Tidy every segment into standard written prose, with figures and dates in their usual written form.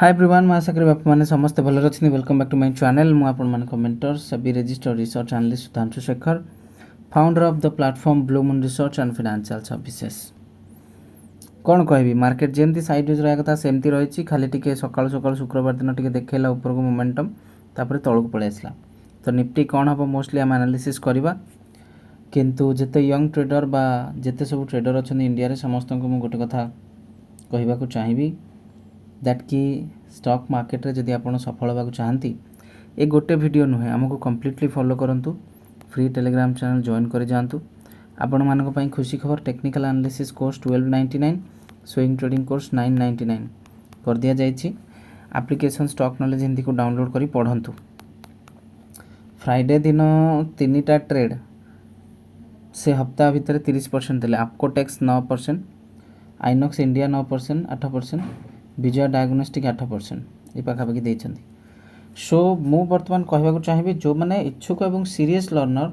Hi everyone मैं आशा करी बापा मैंने समस्ते भल अच्छे welcome back to my channel मु आपण मान मेंटर सभी registered research analyst Sudhanshu Shekhar founder of the platform blue moon research and financial services. कौन कहबी मार्केट जमी साइड वेज रहा कथा सेमती रही खाली टिके सकाल सकाल शुक्रवार दिन टिके देखला ऊपर को मोमेंटम तापर तौक पलि आसला। तो निफ्टी कौन हम मोस्टली आम एनालिसिस करवा किंतु जिते यंग ट्रेडर बा जिते सब ट्रेडर अच्छा इंडिया रे समस्त को गोटे कथा कहवाक चाहिए दैट कि स्टॉक मार्केट रे जदि आपण सफल होगा चाहती ए गोटे वीडियो नुहे आमको कम्प्लीटली फॉलो करंतु फ्री टेलीग्राम चैनल जॉइन कर जातु। आपण मानक पई खुशी खबर technical analysis course 1299 swing trading course 999 कर दिया जाइछि। एप्लिकेशन स्टॉक नॉलेज हिंदी को डाउनलोड करी पढ़ंतु। फ्राइडे दिन 3टा ट्रेड से हफ्ता भितर 30% देले आपकोटेक्स 9%, आइनॉक्स इंडिया 9% 8%, विजय डायग्नोस्टिक 8% ये पाखापाखि देइछन्ति। सो मु वर्तमान कहवाक चाहिए जो मैंने इच्छुक एवं सीरियस लर्नर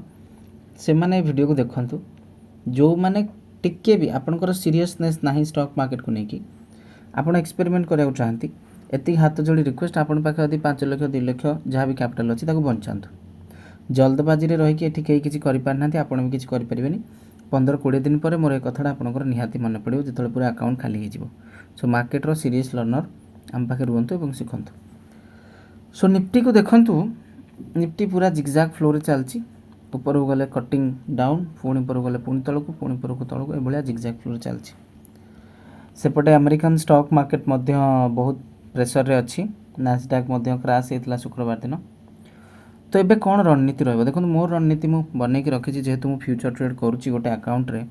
से मैंने वीडियो को देखंतु। जो मैंने टिके भी आपनकर सीरियसनेस नाही स्टॉक मार्केट को लेकिन आपन एक्सपेरिमेंट कराया चाहती एति हाथ जोड़ी रिक्वेस्ट आपन पाखे यदि 5 लाख 2 लाख जहाँ भी कैपिटल अच्छी बंचातु। जल्दबाजी रे रही एठी कई किछि करि पारनांती आपण भी किछि करि परिबेनी। 15-20 दिन पर मोर ए कथाटा आपनकर निहाती मन पड़ो जो पूरा अकाउंट खाली हो। सो मार्केट रो सीरियस लर्नर आम पाखे रुहतु और शिखंतु। सो निफ्टी को देखंतु निफ्टी पूरा जिगजैग फ्लो रे चलची ऊपर को गले कटिंग डाउन पुणी ऊपर गले पुणी तलको पुणी ऊपर को तलको ए भलिया जिगजैग फ्लो रे चलची। सेपटे अमेरिकन स्टॉक मार्केट मध्य बहुत प्रेशर रे अच्छी नास्डैक मध्य क्रैश हेतला शुक्रवार दिन। तो एबे कौन रणनीति रहिबो देखो मोर रणनीति मु बनै के रखिछि जेहेतु मु फ्यूचर ट्रेड करूछि गोटे अकाउंट रे।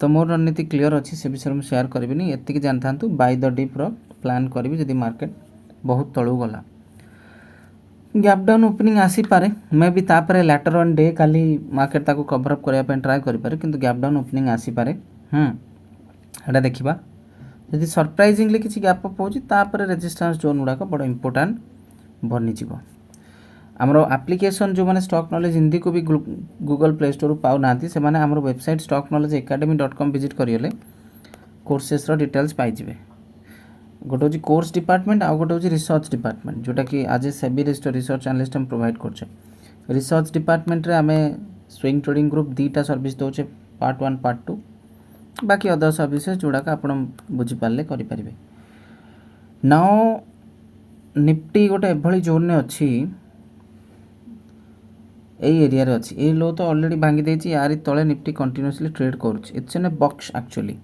तो मोर रणनीति क्लियर अच्छी से विषय में शेयर करी एति जानता बाय द डिप रो प्लान करी जदि मार्केट बहुत तलू गला गैप डाउन ओपनिंग आसी पारे मे भी तापर लैटर ऑन डे काली मार्केट ताको कवर अप करया पे ट्राई करि पारे किंतु गैप डाउन ओपनिंग आसी पारे। एटा देखिबा जदि सरप्राइजिंगली किछि गैप अप होछि तापर रेजिस्टेंस जोन गुडा बड़ इंपोर्टेंट बनि जिवो। आमर एप्लिकेशन जो मैंने स्टॉक नॉलेज हिंदी को भी गूगल प्ले स्टोर पाऊ ना से मैंने आमर वेबसाइट स्टॉक नॉलेज एकेडमी.com विजिट करेंगे कोर्सेस डिटेल्स पाइबे। गोटे हूँ कोर्स डिपार्टमेंट आउ गोटे हूँ रिसर्च डिपार्टमेंट जोटा कि आज a SEBI registered research analyst हम प्रोवाइड करछे। रिसर्च डिपार्टमेंट रे आमे स्विंग ट्रेडिंग ग्रुप 2टा सर्विस दौचे पार्ट 1 पार्ट 2 बाकी अदर सर्विसेज जोड़ाक आप बुझीपारे करें। नाउ निफ्टी गोटे एभली जोन ने अच्छी यही एरिया रे अच्छी ये लो तो ऑलरेडी भांगी देछि यार तले निफ्टी कंटिन्यूअसली ट्रेड करुछि it's in a box actually.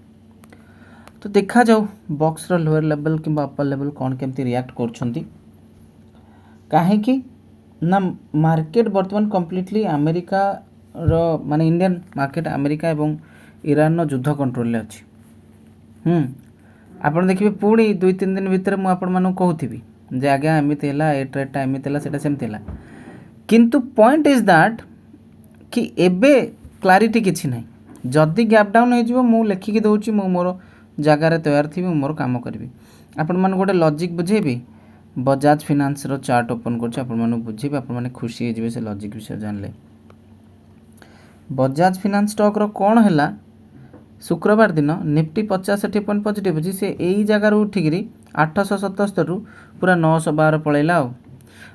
तो देखा जाऊ बॉक्स रो लोअर लेवल कि अपर लेवल कौन केमती रिएक्ट करछंती काहे ना मार्केट वर्तमान कंप्लीटली अमेरिका रो माने इंडियन मार्केट अमेरिका एवं ईरान रो युद्ध कंट्रोल ले अछि। आपण देखिबे पुणी 2-3 दिन भितर मु आपण मानु कहूथिबी जे आज्ञा एमिति हैला ए ट्रेडटा एमिति हैला सेटा सेमति हैला किंतु पॉइंट इज दैट कि एबे क्लारिटी किछि नै। जदि गैप डाउन हो जिवो मु लेखिक दउछि मु मोर जगह रे तैयार थी मोर काम करबी। आपण मान गोटे लॉजिक बुझेबी बजाज फाइनेंस रो चार्ट ओपन करछि आपण मान बुझेबी आपण मान खुशी हे जिवे से लॉजिक विषय जानले। बजाज फाइनेंस स्टॉक रो कोन हैला शुक्रवार दिन निफ्टी 50-60 पॉइंट पॉजिटिव अछि से एई जगह रो उठिगिरी 877 रु पूरा 912 पळैला।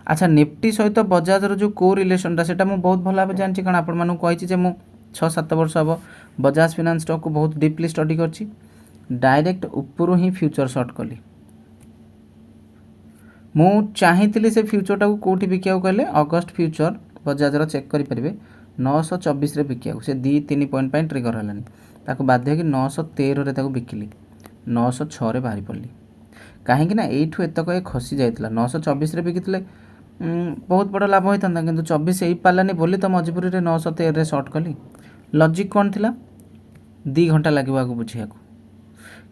अच्छा निफ्टी सहित बजाज रो जो को रिलेशनटा सेटा मु बहुत भल भाव जानछि कारण आपण मानु कहिछि जे मु 6-7 वर्ष अब बजाज फाइनेंस स्टॉक को बहुत डीपली स्टडी करछि। डायरेक्ट ऊपर ही फ्यूचर शॉर्ट कली मु चाहितली से फ्यूचरटा को कोठी बिकिया कहले अगस्त फ्यूचर बजाज रो चेक करि परिबे 924 रे बिकिया से 2-3 पॉइंट पॉइंट ट्रिगर हलानी ताको बाध्य कि 913 रे ताको बिकिली 906 रे बाहरी पड़ली कहीं ना एठू एतक ए खसी जाइतला 924 रे बिकितले बहुत बड़ लाभ होता किंतु 24 यही पालानी बोली तो मजबूरी रे 913 रे शॉर्ट कली। लॉजिक कौन थिला 2 घंटा लगे आगे बुझिया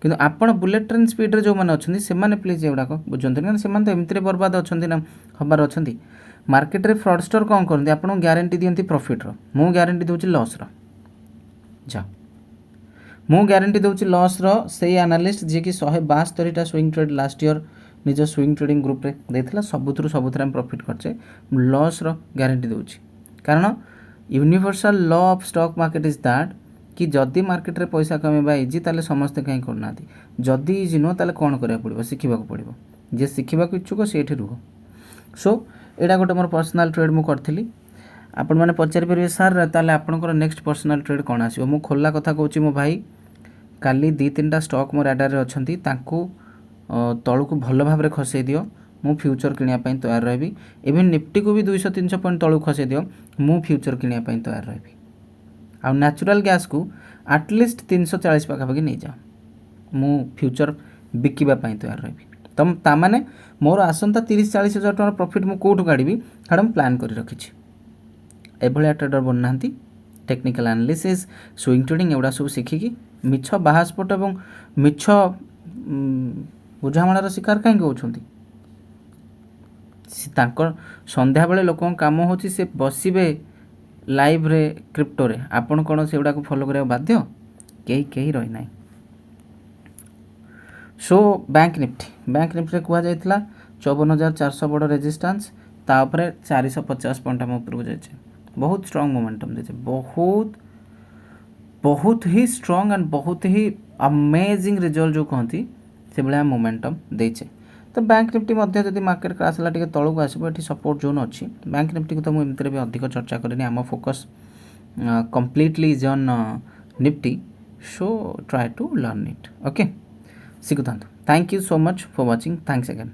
किंतु आपण बुलेट ट्रेन स्पीड रे जो माने अछंती से माने प्लीज एगुडाक बुझंती कारण से माने तो एमती रे बर्बाद अछंती ना हबार अछंती। मार्केट रे फ्रॉडस्टर कौन करंती आपण गारंटी दियंती प्रॉफिट रो मु गारंटी दोछि लॉस रो जा मु गारंटी दोछि लॉस रो सेही एनालिस्ट जे कि 172 टा स्विंग ट्रेड लास्ट ईयर निज स्विंग ट्रेडिंग ग्रुप रे देथिला सबुथुरु हम प्रॉफिट करछे लॉस रो गारंटी दोछि कारण universal law of stock market is that कि जदि मार्केट रे पैसा कमेबा इजी ताले समस्त कहीं करना जदि इजी नो ताले कौन करिया पड़िबो शिखिबा को पड़िबो जे शिखा इच्छुक से रुह। सो यहाँ गोटे मोर पर्सनाल ट्रेड मुझे करी आपण मैंने पचारिपारे सार ताले आपणकर नेक्स्ट पर्सनाल ट्रेड कौन आसो मु खोला कथा कहूँ मो भाई काली 2-3टा स्टॉक मोर राडार अच्छी तलू को भल भाव में खसई दियो मु फ्यूचर किणापी तैयार रही। इवन निफ्टी को भी 200-300 पॉइंट तलू खसई दियो मु फ्यूचर किणापी तैयार रही। आ नेचुरल गैस को एटलिस्ट 340 पाखापाखि नहीं जाओ मु फ्यूचर बिकवाई तैयार रही। तम ताने मोर आसंता 30-40 हज़ार टकर प्रॉफिट मु कौटू काढ़ी हाड़ मुझे प्लां कर रखी। एभलिया ट्रेडर बनना टेक्निकल एनालिसिस स्विंग ट्रेडिंग एगुड़ा सब शिखिकी मिछ बाहास्पट और मिछ बुझामणार शिकार कहीं होती संध्या बेले लोक काम हो बसवे लाइव रे क्रिप्टो रे आपण कौन से गुड़ा फॉलो करा बाध्य कहीं रही ना। सो बैंक निफ्टी कह जाता 54,400 बड़ रेजिस्टेंस तापर 450 पॉइंट आम उपरको जाए बहुत स्ट्रॉन्ग मोमेंटम देचे बहुत ही स्ट्रॉन्ग एंड बहुत ही अमेजिंग रिजल्ट जो कहती से भाया मोमेंटम देचे। तो बैंक निफ्टी मध्य जदि मार्केट क्रैश है तौक को आसो ये सपोर्ट जोन अच्छी बैंक निफ्टी को तो मुझे भी अधिक चर्चा करें आम focus completely is on Nifty. So try to learn it okay सीखुता। Thank you so much for watching thanks again.